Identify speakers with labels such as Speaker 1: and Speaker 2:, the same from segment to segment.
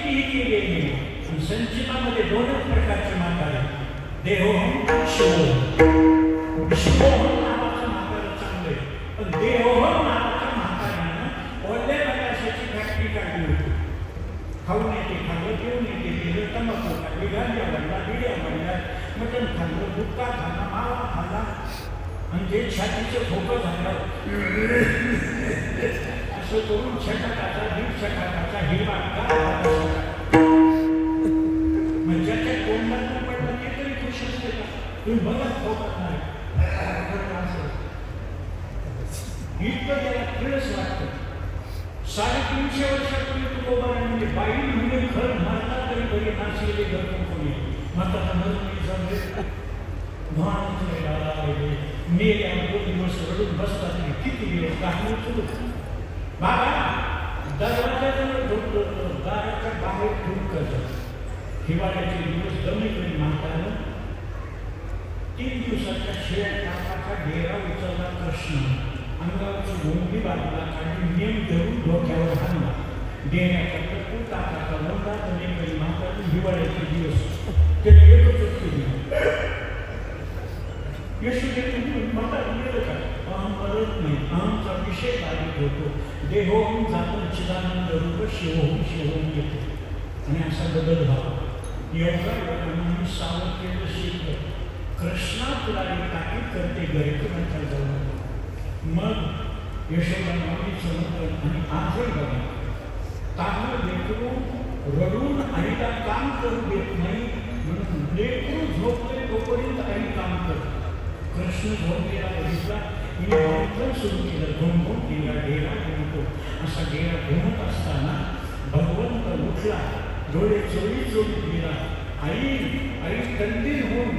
Speaker 1: कितीही केली नाही. संचितामध्ये दोनच प्रकारचे म्हातारे, देहोहम शिवोहम. शिवोहम नावाचं म्हातारं चांगलं आहे, पण देहोहम नावाच्या म्हाताऱ्यानं ओल्या प्रकाशाची फॅक्टरी काढली होती. खाऊन येते, खाल्लं, पिऊन येते, गेलं तंबाखू खाल्ली, गांजा बनला, बिड्या बनल्या, मटण खाल्लं, गुटखा खाल्ला, मावा खाल्ला, आणि जे छातीचं खोकं झालं असं करून छटाकाचा, दीड छटाकाचा हिरवा म्हणजे ज्याच्या तोंडात पडलं ते तरी खुश असते का? तुम्ही बघत खोकत नाही इतकं त्याला खेळच वाटतं. 350 वर्षापूर्वी तुकोबाने म्हणजे बाई म्हणजे घर मारला तरी बरी नाचलेले घर कोणी माता मेल्या 2 दिवस रडून बसतात. किती दिवस कहाणी सुरू बाबा दरवाजाजवळ झोपतो, दाराच्या बाहेर ठेवून करतात. हिवाळ्याचे दिवस जमिनीकडे मातानं 3 दिवसाच्या शिळ्या कापाचा डेरा उचलला. कृष्ण अंगावरची गोंडी बाजूला काढली, नियम धरून डोक्यावर हाणला. डेऱ्याच्या टप्पू टाकाचा मोठा जमिनीकडे मातानं हिवाळ्याचे दिवस त्याने एकच केली. यशोदे तुम्ही मला गेलं का? अहम करत नाही, अहमचा विषय बाधित होतो. देहोहम जातो, चिदानंद रूप शिवोहम शिवोहम येतो आणि असा बदल व्हावा. एवढा लोकांनी सावध केलं शिकलं. कृष्णा तुला एक ताकीद करते गरीबांच्या जवळ. मग यशोदा माऊलीचं म्हणतं आणि आजही बघा तांदूळ लेकरू रडून आईला काम करू देत नाही म्हणून लेकरू झोपले तोपर्यंत आई काम करते. कृष्ण झोपलेला बघितला, तिने मंथन सुरू केलं. घुमघुम डेरा डेरा घुमतो. असा डेरा घुमत असताना भगवंत उठला, डोळे चोळी चोळीत गेला. आई कंदील होऊन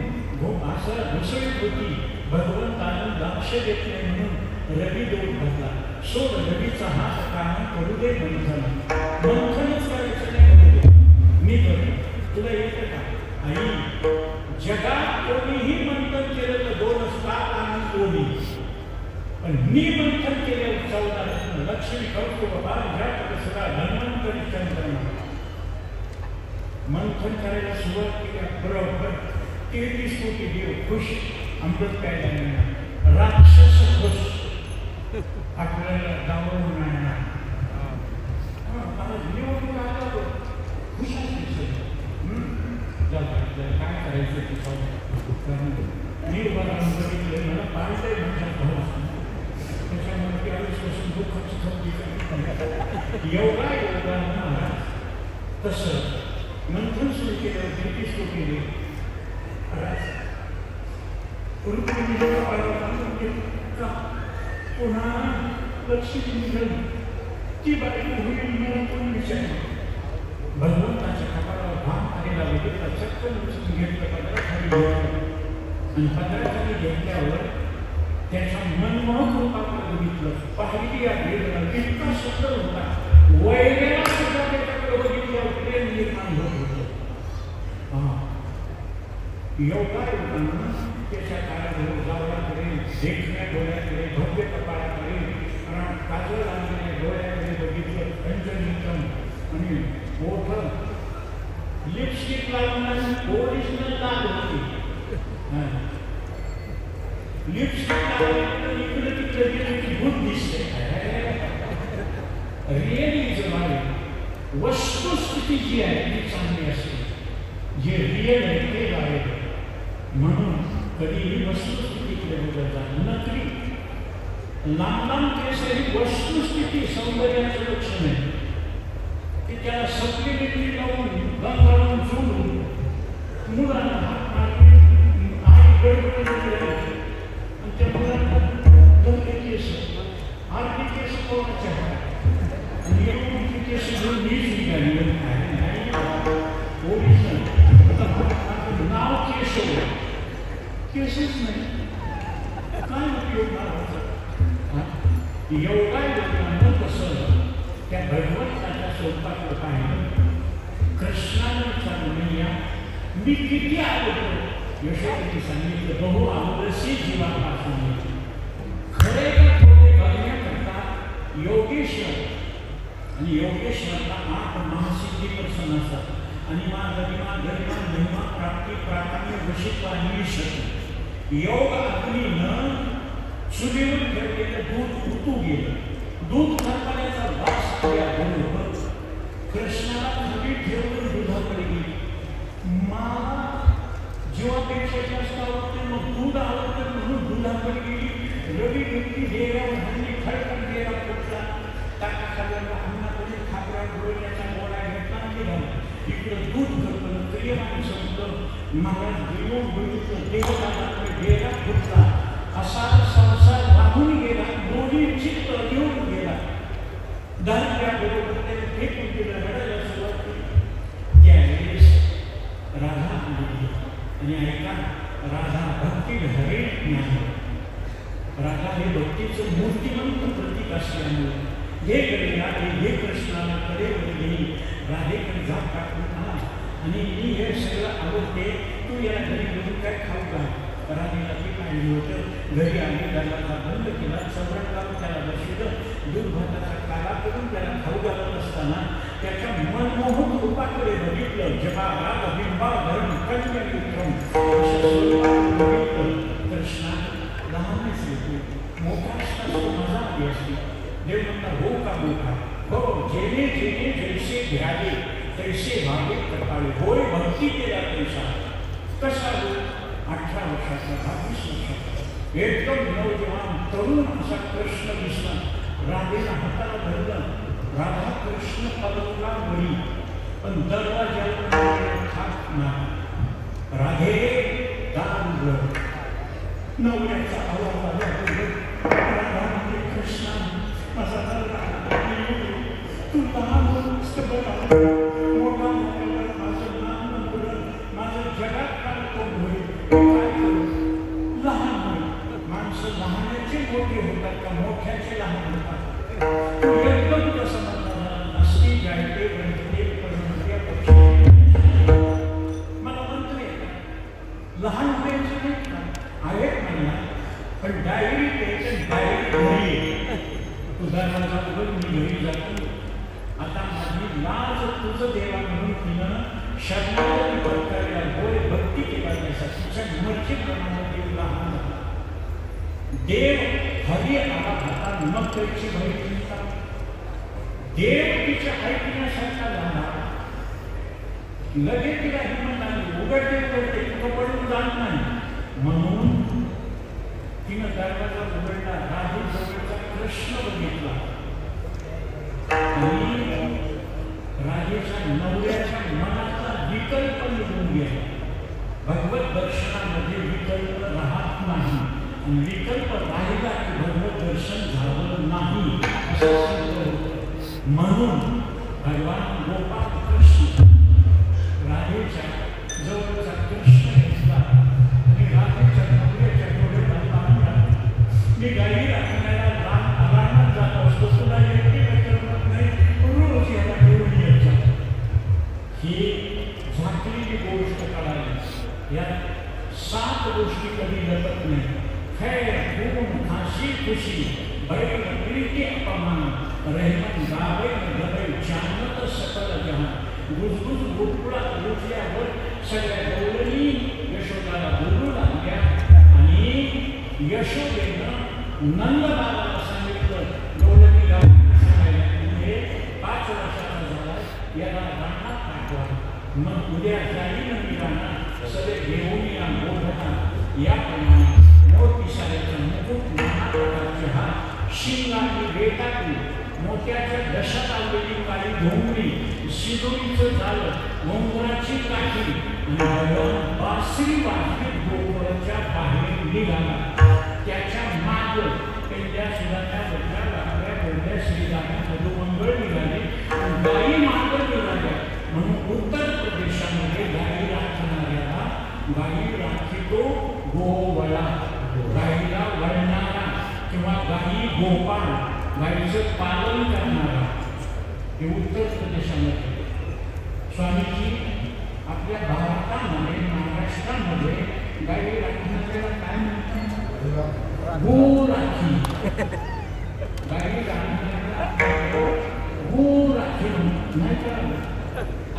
Speaker 1: असं घुसळीत होती. भगवंतानं लक्ष देत नाही म्हणून रवी दोन घातला. सोड रवीचा हात काम करू दे मंथन. मंथनच करायचं नाही करू दे. मी करतो, तुला येतं का? आई जगात कोणीही मंथन केलं तर 2 असतात आणि कोणी, पण मी मंथन केल्यावर 14 लक्ष्मी करतो बाबा. सगळा धन्वंतरी चंद्रमा मंथन करायला सुरुवात केली. बरोबर 33 कोटी देव खुश, अमृत प्यायला मिळणार, राक्षस खुश, आपल्याला जाऊन मिळणार. मला निवडून आला तो खुश असते. काय करायचं मी उभारून बघितलं, मला पाहिजे म्हणतात भाऊ त्याच्यामुळे ते आयुष्यापासून दुःखाची खपली एवढा योगा महाराज. तसं मंथन सुरू केलं. 33 कोटी देव पुन्हा लक्ष्मी निघाली. ती बाई होईल मला कोण विचारली. भगवंताच्या कपाळावर भाग आलेला विकेला चक्कर उचलून घेतलं, पदरा खाली घेतलं आणि पदरा खाली घेतल्यावर त्याच्या मनमोहक रूपाकडे बघितलं. पाहिली या भेटला इतका सुंदर होता. वैरेला सुद्धा त्याच्याकडे बघितल्यावर प्रेम निर्माण होत होतं. एवढा लोकांना त्याच्या काळाकडे जावळाकडे, देखण्या डोळ्याकडे, भव्य कपाळाकडे, काजळ लागलेल्या डोळ्याकडे बघितलं. पंचनिकम आणि मोठं लिपस्टिक लावून ओरिजिनल लाल होती. लिपस्टिक लावल्यानंतर इकडे तिकडे गेली की भूत दिसते. रिअली जर वस्तुस्थिती जी आहे ती चांगली असते. जे रिअल आहे ते लावायचं. म्हणून कधीही वस्तुस्थितीकडे बघत जा. नकली लांब केस ही वस्तुस्थिती सौंदर्याचं लक्षण आहे. की त्याला सप्लिमेंटरी लावून गंगाळून सोडून मुलांना आई गडबड आणि त्या मुलांना दमले केस, आरती केस कोणाच्या आणि एवढी केस घेऊन मीच निघाली. ओरिजिनल नाव केशव, केसच नाही, काय उपयोग नाही. एवढा लोकांना कसं त्या भगवंताच्या स्वरूपात पाहिलं. कृष्णाने विचारलं मी किती आवडतो. यशोदेने सांगितलं बहु आवडसी जीवापासून. खरे का खोटे बघण्याकरता योगेश्वर आणि योगेश्वरला 8 महासिद्धी प्रसन्न असतात. आणि गरिमा गरिमा महिमा प्राप्ती प्राधान्य वशित्व आणि शक्ती. योग अग्नीनं चुलीवर ठेवलेलं दूध उतू गेलं. दूध खरपाण्याचा वास बरोबर कृष्णाला खाली ठेवून दुधाकडे गेली. मला जीवापेक्षा जास्त आवडते मग दूध आवडतं म्हणून दुधाकडे गेली. रवी व्यक्ती डेरावर हल्ली खडखड डेरा फुटला. टाका खाल्ल्याला अन्नाकडे खाबरा डोळ्याचा गोळा घेतला निघाला. इकडं दूध घडलं प्रियमाने समजलं. महाराज देऊन बघितलं देवताकडे डेरा फुटला. असा संसार वाहून गेला. दोन्ही चित्त घेऊन गेला. दारिद्र्याबरोबर त्याने फेकून दिलं. रडायला सुरुवात केली. त्यावेळेस राधा आली आणि ऐका राधा भक्ती हरे नाही. राधा हे भक्तीचं मूर्तिमंत प्रतीक असल्यामुळे हे कडेला हे कृष्णाला कडेवर गेली. राधेकडे जात टाकून आला आणि मी हे सगळं आवडते तू या घरी घेऊन काय खाऊ का. राधेला ते काढली होतं. घरी आली दरवाजा बंद केला. चवरण काढून त्याला बसवलं. दूध भाताचा काला करून त्याला खाऊ घालत असताना त्याच्या मनमोहक रूपाकडे बघितलं. जपा राग बिंबा धर्म कन्या विक्रम कृष्णा लहानच येतो. मोठा असता मजा आली असती. देव म्हणता हो का मोठा हो जेणे जेणे जैसे घ्यावे तैसे व्हावे कृपाळे. होय भक्ती केला पैसा कसा हो 18 वर्षाचा 22 वर्षाचा एकदम नौजवान तरुण असा कृष्ण दिसला. राधेला हाताला धरलं. राधा कृष्ण पदवला बळी पण दरवाजाला खात नाही. राधे दार उघड. नवऱ्याचा आवाज आला. राधा म्हणजे कृष्णा माझा तू लहान मोठा माझं लहान माझं जगात काय कोण होईल. लहान होईल. माणसं लहानाचे मोठे होतात का मोठ्याचे लहान होतात. एकदम कसं म्हणतात नसती जायते बनते परमत्या पक्षी. मला मंत्र येतात लहान व्हायचं नाही का आहेत म्हणला पण डायरी घ्यायचं. डायरी घरी उदाहरणार्थ बघ मी घरी जातो. आता माझी लाज तुझं देवा म्हणून तिनं शरणागती पत्करल्या. होय भक्ती केला त्यासाठी तिच्या मर्जीप्रमाणे देव लहान झाला. देव हरी आला आता मग त्याची माहिती देव तिच्या ऐकण्यासारखा झाला. लगेच तिला हिंमत आली. उघडते उघडते तुला पडून जात नाही म्हणून तिनं दरवाजा उघडला. राधे जवळचा कृष्ण बघितला आणि राधेच्या नवऱ्याच्या मनाचा विकल्प निघून गेला. भगवत दर्शनामध्ये विकल्प राहत नाही आणि विकल्प राहिला की भगवत दर्शन झालं नाही असं सिद्ध होतं. म्हणून भगवान गोपाळ कृष्ण राधेच्या जवळचा कृष्ण घेतला आणि राधेच्या नवऱ्याच्या डोळ्यात बांधला. मी गाडी राखण्याला रानात जात असतो. तुला एकटी करमत नाही. रोज याला घेऊन यायचा. ही झाकलेली गोष्ट कळाली. या 7 गोष्टी कधी घडत नाही. खैर गुण खाशी खुशी बैल प्रीती अपमान रहमत गावे गबे जानत सकल जहान. गुजगुज गुटकुळा लुटल्यावर सगळ्या गौरणी यशोदाला बोलू लागल्या आणि यशोदेनं नंदबाबाला सांगितलं गौरणी सांगायला म्हणजे 5 वर्षाचा झाला याला रानात टाकवा. मग उद्या जाईल मी रानात सगळे घेऊन या मोठा याप्रमाणे मोठी साऱ्याचा मुकुट महाप्रकारचे हात शिंगाची बेटाची मोत्याच्या दशात आलेली काळी घोंगडी शिदोरीचं झालं घोंगराची काठी आणि भगवान बासरी वाजवीत गोकुळाच्या बाहेर निघाला. त्याच्या माग पेंड्या सुधाच्या बदल्या लागल्या बोलल्या श्रीरामा मधुमंगळ निघाले. गायी माग निघाल्या म्हणून उत्तर प्रदेशामध्ये गायी राखणाऱ्याला गायी राखितो गोवळा. गायीला वळणारा किंवा गायी गोपाळ गायीचं पालन करणारा हे उत्तर प्रदेशामध्ये. स्वामीजी आपल्या भारतामध्ये महाराष्ट्रामध्ये गायी राखणाऱ्याला काय म्हणतात? गो राखी. गायी राखणाऱ्याला गो नाही कळालं.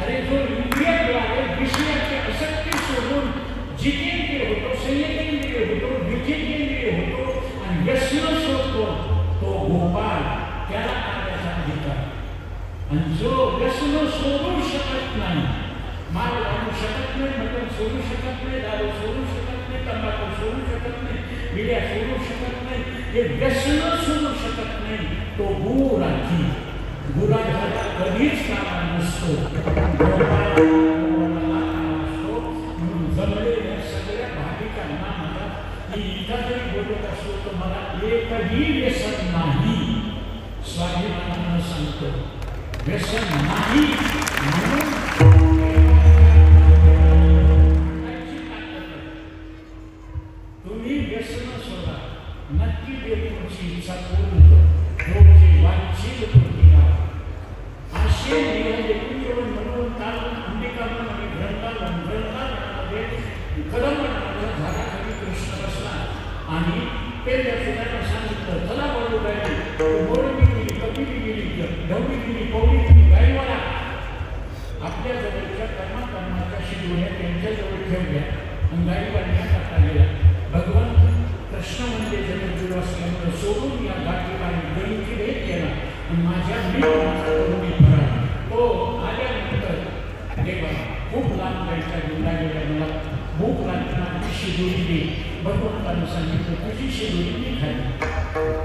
Speaker 1: अरे जो इंद्रियाद्वारे विषयाचे असत्य सोडून जितेंद्रिय होतो, संयमेंद्रिय होतो, विजितेंद्रिय होतो आणि व्यसन सोडतो तो गोपाळ, त्याला कार्याचा अधिकार. आणि जो व्यसन सोडू शकत नाही, माल घालू शकत नाही, मटण सोडू शकत नाही, दारू सोडू शकत नाही, तंबाखू सोडू शकत नाही, विड्या सोडू शकत नाही, हे व्यसन सोडू शकत नाही, तो गुराची गुराला कधीच कामा नसतो. म्हणून जमलेल्या सगळ्या भाविकांना म्हणतात की इथं जरी बोलत असतो तर मला एकही व्यसन नाही. स्वाभिमानानं सांगतो व्यसन नाही. म्हणून तुम्ही व्यसन सोडा, नक्की देवाची इच्छा पूर्ण कर. योग्य वांछित कृतीला असे निघाले कुंजवन म्हणून काढून अंबिकावन आणि ग्रंथामध्ये कदंबनामध्ये झाडाखाली कृष्ण बसला आणि पेल्या फुलांना सांगितलं चला बरोबर आहे. मोरणी गेली, कपिली गेली, ढवळी गेली, पौडी गेली, गायवाला आपल्या जवळच्या कर्माच्या शिडोळ्या त्यांच्याजवळ ठेवल्या आणि गायवाल्या टाकला गेला. भगवान कृष्ण म्हणजे जगद्गुरू असल्यामुळे सोडून या गाठीला गणिती भेट केला आणि माझ्या मी फरा. तो आल्यानंतर देवा खूप लांब जायचा जिल्हा गेला, मला भूक लागली, माझी शिदोरी दे. भगवंतानं सांगितलं तुझी शिदोरी मी खाली.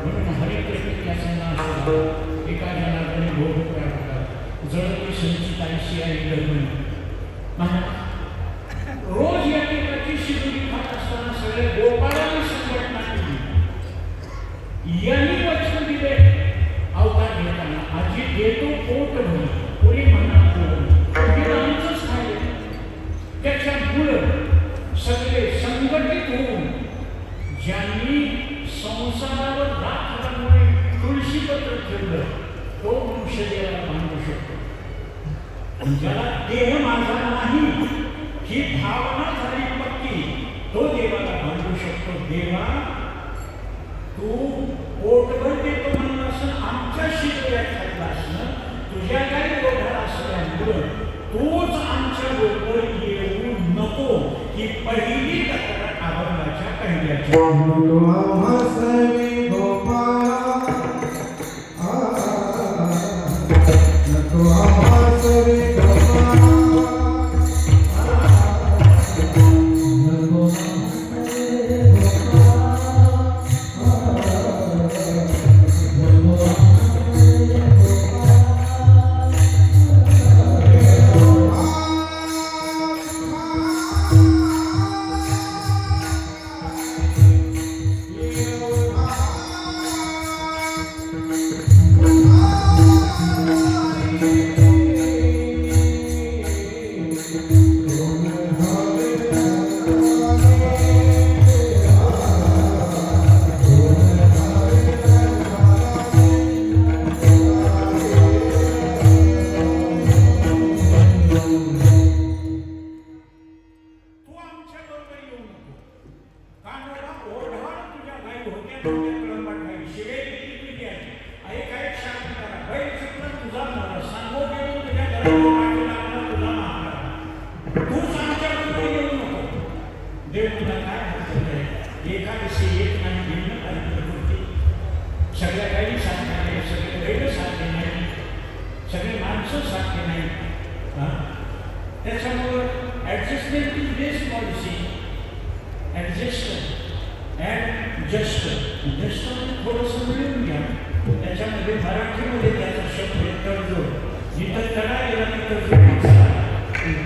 Speaker 1: म्हणून हरिकृष्ण याचा नाश झाला. एका जनार्दने भोग होता जळती संचित आयशी आई धर्मणी महाराज रोज या एकाची शिदोरी खात असताना सगळे गोपाळाने संघटना केली. यांनी वचन दिले अवतार घेताना आजी देतो पोट भरी, कोणी म्हणा आमचंच खायले. त्याच्यामुळं सगळे संघटित होऊन ज्यांनी संसारावर राख घालून तुळशीपत्र ठेवलं तो मनुष्य देवाला बांधू शकतो. ज्याला देह माझा नाही ही भावना झाली पक्की, तो देवाला बांधू शकतो. देवा तू पोटभर देतो म्हणून असं आमच्या शिकवण्यात खाल्ला असणं, तुझ्या काही गोठा असल्यामुळं तूच आमच्या बरोबर येऊ नको ही पहिली तक्रार अभंगाच्या पहिल्याची. सगळ्या काही साध्य नाही, सगळे बैल साध्य नाही, सगळे माणसं साध्य नाही. त्याच्यामुळं adjustment is best policy. Adjust and just just थोडंसं मिळून घ्या. त्याच्यामध्ये मराठीमध्ये त्याचा शब्द तडजोड, जिथं तडा गेला तिथं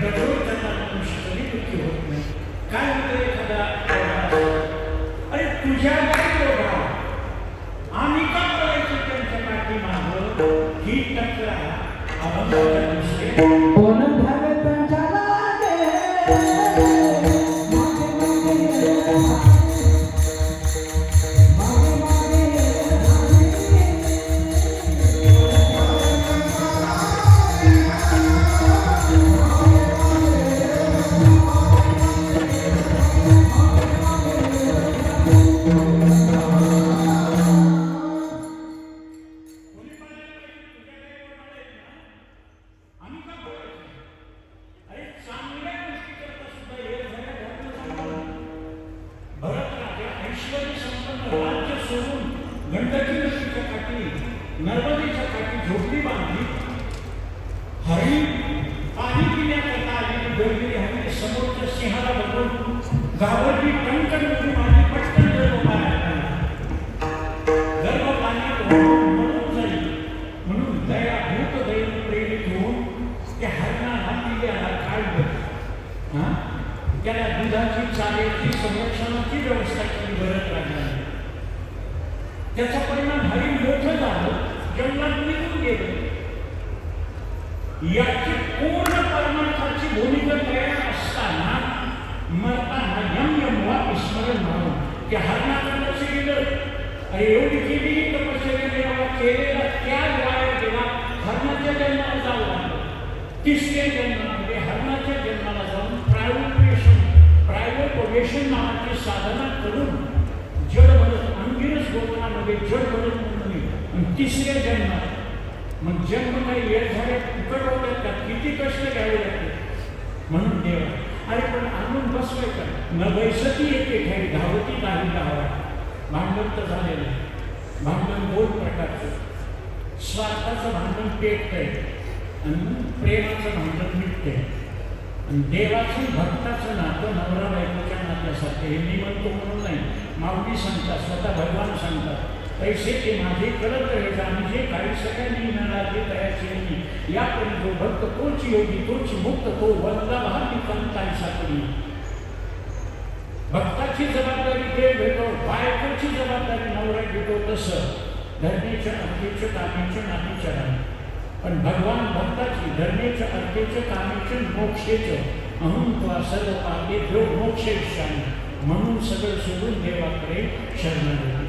Speaker 1: तडजोड त्यांना मनुष्य कधी दुःखी होत नाही. काय होतं एखादा अरे तुझ्या आम्ही का करायचं त्यांच्या पाठीमागं ही तक्रार अभंगाच्या दृष्टीने कोण भगतांच्या नर्मदेच्या काठी झोपडी बांधली. हरिण पाणी पिण्याकरता आलेली गरलेली हरिण समोरच्या सिंहाला बघून घाबरली, टणकन उडी मारली, पटकन गर्भपाण्यात मरून जाईल म्हणून दया भूत दैव प्रेरित होऊन त्या हरणाला पिल्याला काढलं. त्याला दुधाची चाऱ्याची संरक्षणाची व्यवस्था केली, गरज लागली. त्याचा परिणाम हरिण मोठं झालं, जंगलात निघून गेलं. याची पूर्ण परमार्थाची भूमिका तयार असताना मरताना यम यम वा स्मरण म्हणून त्या हरणाकडे लक्ष गेलं. अरे एवढी केलेली तपश्चर्या केलेला त्याग वाया गेला. हरणाच्या जन्माला जावं लागलं. तिसऱ्या जन्मामध्ये हरणाच्या जन्माला जाऊन प्रायोपवेशन नावाची साधना करून जड बनत अंगिरस गोवनामध्ये जड बनत म्हणून तिसऱ्या जन्मात मग जन्म काही वेळ झाले फुकट होतात का, किती कष्ट घ्यावे लागते. म्हणून देवा अरे पण आणून बसवायचं न बैसती येते काही धावती नाही धावा. भांडण तर झालेलं आहे. भांडण दोन प्रकारचं, स्वार्थाचं भांडण पेटतंय आणि प्रेमाचं भांडण मिटतंय. आणि देवाचं भक्ताचं नातं नवरा बायकोच्या नात्यासारखं. हे मी म्हणतो म्हणून नाही, माऊली सांगतात, स्वतः भगवान सांगतात, पैसे ते माझे करत राहायचं आणि जे काही सगळ्यांनी मिळाले तयाची यापरी जो भक्त तोच योगी तोच मुक्त तो वंदा भावी कंताई साकडी. भक्ताची जबाबदारी ते घेतो, बायकोची जबाबदारी नवरा घेतो. तसं धर्मेच्या अर्थेच्या कामेच्या नातीच्या राणी. पण भगवान भक्ताची धर्मेच्या अर्थेच्या कामेच्या मोक्षेचं अहं त्वा सर्व पापे देव मोक्ष इच्छाने म्हणून सगळं सोडून देवाकडे शरणागती.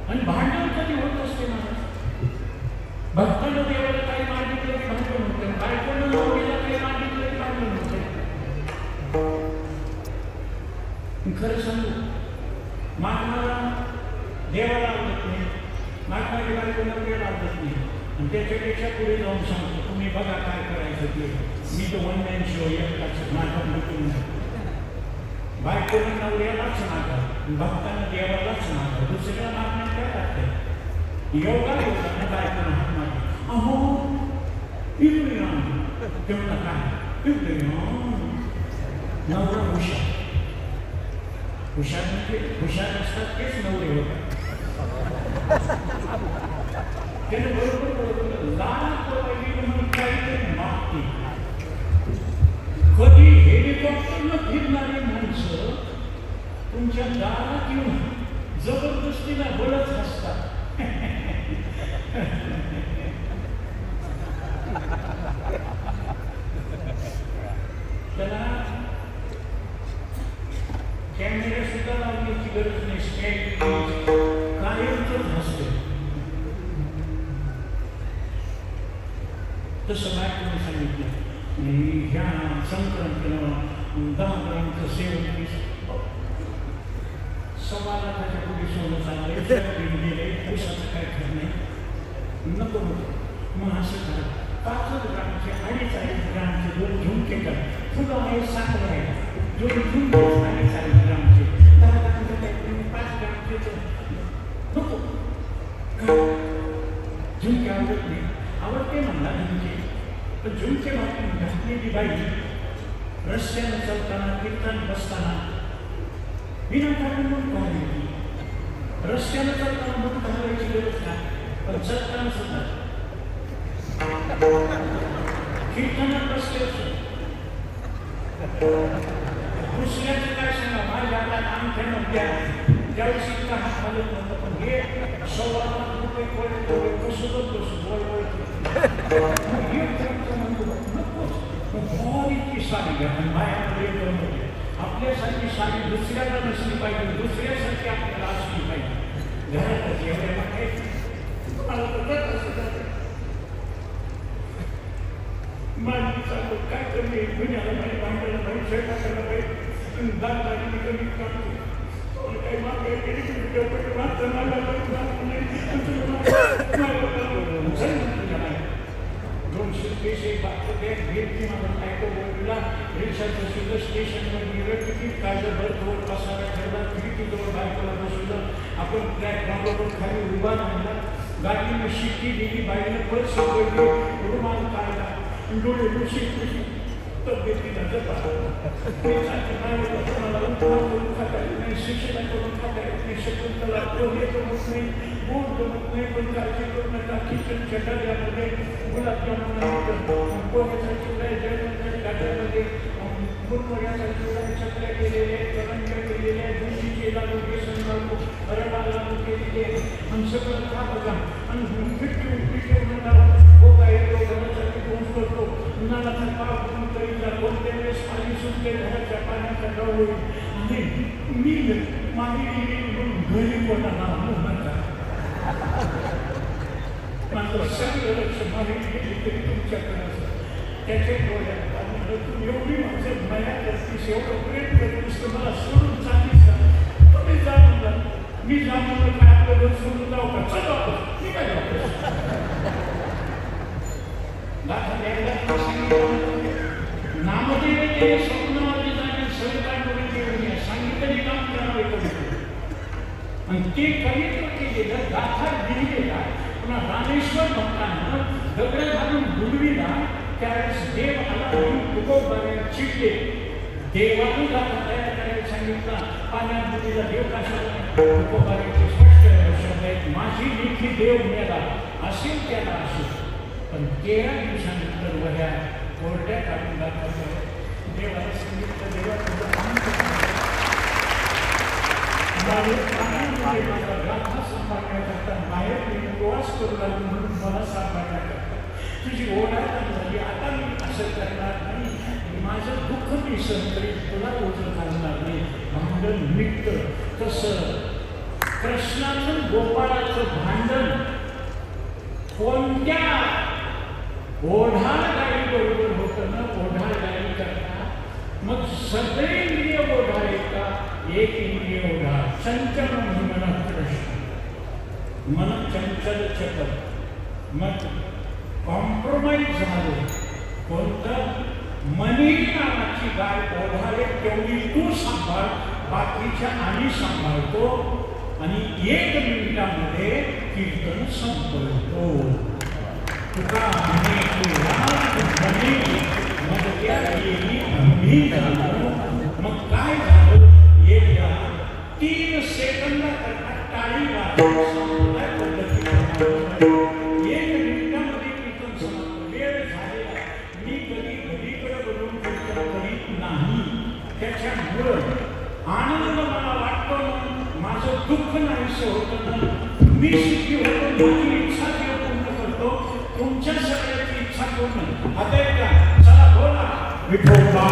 Speaker 1: आणि भांडण कधी होत असते महाराज. भक्तानं देवाला काही मागितलं की भांडण होतं, बायकोनं नवरीला काही मागितलं की भांडण होतं. खरं सांगू, मागणारा देवाला आवडत नाही, मागणारी बायको नवरीला आवडत नाही. आणि त्याच्यापेक्षा पुढे जाऊन सांगतो, तुम्ही बघा काय करायचं ते. मी तो वन मॅन शो एकटाच नाटक नको. बायकोने नवऱ्यालाच नाका, भक्तानं देवालाच नाका, दुसऱ्या मागण्यात काय लागतंय. योगा योगाने बायकोनं हात मागे अहो इकडे तेवढं काय इकडे नवरा हुशार. हुशार म्हणजे हुशार असतात तेच नवरे होतात. त्याने बरोबर ओळखलं, लाख पाहिजे म्हणून काहीतरी मागते. कधी हेलिकॉप्टरनं फिरणारी माणसं तुमच्या दारात येऊन जबरदस्तीला बोलत असतात. त्याला कॅमेरा सुद्धा लावण्याची गरज नाही, कायमच असते. तसं बायकोने सांगितलं, ह्या संक्रांतीनं 10 ग्रामचं सेवन समाला त्याच्या पुढे सोनं चाललंय गेले, पैशाचं काय खरं नाही, नको नको. मग असं करा, 5 ग्रामचे 2.5 ग्रामचे 2 झुमके करा. फुलं आहे, साखर आहे, 2 झुमके 2.5 ग्रामचे, 10 ग्रामचे काय 5 ग्रामचे नको. झुमके आवडत नाही. आवडते म्हणला झुमके, पण झुमके मागून घातलेली बाई रस्त्यानं चालताना कीर्तन बसताना विनाकारण म्हणून घालली. रस्त्यानं चालताना म्हणून घालायची गरज नाही, पण चलताना सुद्धा कीर्तनात बसले असतो. दुसऱ्याचं काय सांगा, माझ्या हातात अंगठ्यानं द्या, त्यावेळेस इतका हात घालत नव्हतं. पण हे 1.25 रुपये पडले कसं इतकी साडी घ्या. आणि बायामध्ये आपल्यासारखी साडी दुसऱ्याला नसली पाहिजे, दुसऱ्यासारखी आपल्याला असली पाहिजे. घरातच एवढ्या काय तुम्हाला माझी चालू काय कमी गुन्ह्याला पाहिजे, भांडायला पाहिजे, स्वयंपाकाला पाहिजे, दादागिरी कमी काढतो. काही मागे रिक्षाचं स्टेशनवर गेलं, तिकीट काढलं, बर्थवर बसायला ठेवला, खिडकीजवळ बायकोला बसवलं, आपण प्लॅटफॉर्मवर खाली उभा राहिला, गाडीनं शिट्टी दिली, बाईनं पर्स उघडली, रुमाल काढला, डोळे दुशी तब्येतीला जपा. मला उपमा करून खाता येत नाही, शिक्षण करून खाता येत नाही, शकुंतला पोहे जमत नाही, गोड जमत नाही, पण काळजी करू नका. किचनच्या डब्यामध्ये गुलाबजामुन, पोह्याचा चिवडा जेवणाच्या डब्यामध्ये, मुरमुऱ्याचा चिवडा, चकल्या केलेल्या, करंज्या केलेल्या, दुधीचे लाडू, बेसन लाडू, रवा लाडू केलेले, आणि सगळं खा बघा. आणि पिठी उपीट बोका येतो, घरासाठी फोन करतो, उन्हाळ्याचा पाव फोन करीला, कोणत्या वेळेस पाणी सुटते, घराच्या पाण्याचा डळ होईल. आणि मी मागे घरी कोणाला नका. माझं सगळं लक्ष माहिती गेली तरी तुमच्याकडे असं त्याच्या डोळ्यात आणि तू एवढी माझं मया करतीस, एवढं प्रेम करतीस, तर मला सोडून चालीस का? तुम्ही जा म्हणला. मी जा म्हणलं काय आपलं घर सोडून जाऊ का? चल वापस. मी काय वापस नामदेव स्वप्नावली जाणे सवितांकडून घेऊन सांगितलं काम करावे कवित्र. आणि ते कवित्र केलेलं गाथा लिहिलेला पुन्हा रामेश्वर भक्तांना दगड घालून बुडविला. त्यावेळेस देव आला म्हणून तुकोबाने चिडले. देवाने गाथा तयार करायला सांगितला. पाण्यात बुडीला देव कशाला? तुकोबाचे स्पष्ट शब्द आहेत, माझी लेखी देव मेला असेल त्याला असेल. पण 13 दिवसानंतर वह्या कोरड्या काढून दाखवल्या. देवाला सांगितलं, देवा माझा गाथा सांभाळण्याकरता बाहेर मी प्रवास करू लागलो म्हणून मला सांभाळण्याकरता तुझी ओढायला झाली. आता मी असं करणार नाही, माझं दुःख मी सहन करीन, तुला ओझं घालणार नाही. भांडण मिटतं. तसं कृष्णाचं गोपाळाचं भांडण कोणत्या ओढाळ गाडी बरोबर होतं ना? ओढाळ गाडी करता मग सगळे इंद्रिय ओढाळ आहेत का? एक इंद्रिय ओढाळ. चंचल मन कृष्ण, मन चंचल चपल. मग कॉम्प्रोमाइज झाले. कोणतं? मनी नावाची गाय ओढाळे तेवढी तू सांभाळ, बाकीच्या आम्ही सांभाळतो. आणि 1 मिनिटामध्ये कीर्तन संपवतो. तुका म्हणे मग त्या गेली आम्ही झालो. मग काय झालं? 3 सेकंदाकरता टाळी वाजवली. 1 मिनिटामध्ये कीर्तन समाप्त. वेळ झालेला. मी कधी घडीकडे बघून कीर्तन करीत नाही. त्याच्यामुळं आनंद मला वाटतो ना, माझं दुःख नाहीसं होतं ना, मी सुखी होतो, माझी इच्छा देव पूर्ण करतो, तुमच्या सगळ्याची इच्छा पूर्ण. आता एकदा चला बोला विठोबा.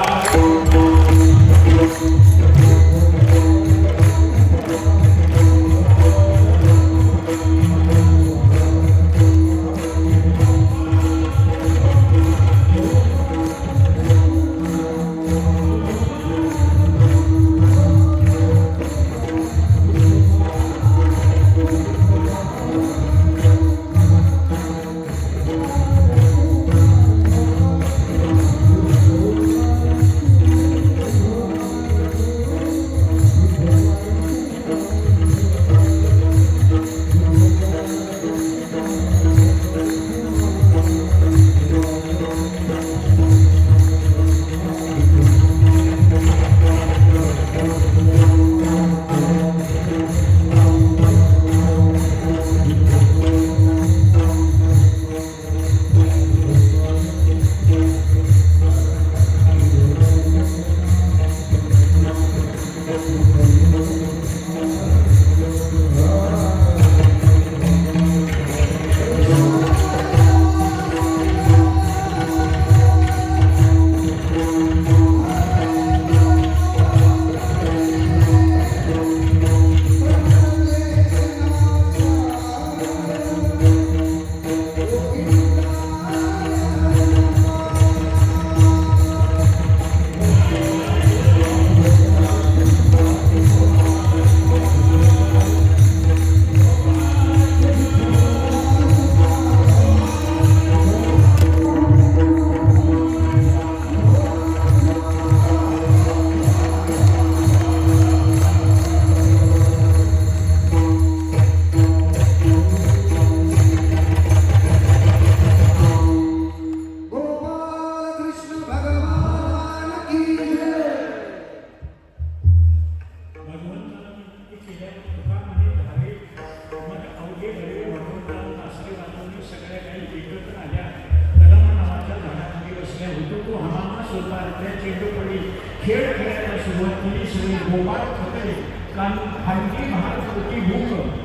Speaker 1: होता त्या चेंडूपडी खेळ खेळायला सुरुवात केली. सगळे गोपाळ थकले कारण खालती महाराज होती भूक.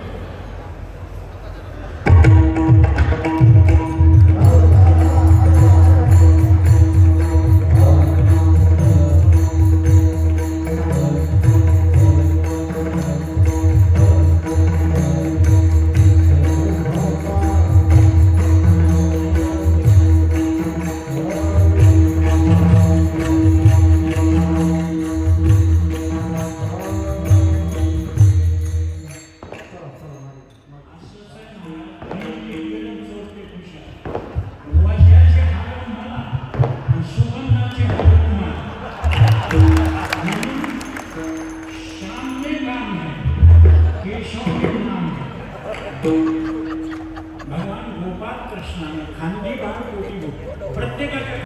Speaker 1: भगवान गोपाल कृष्णाने खांदी बाण कोटी प्रत्येकाच्या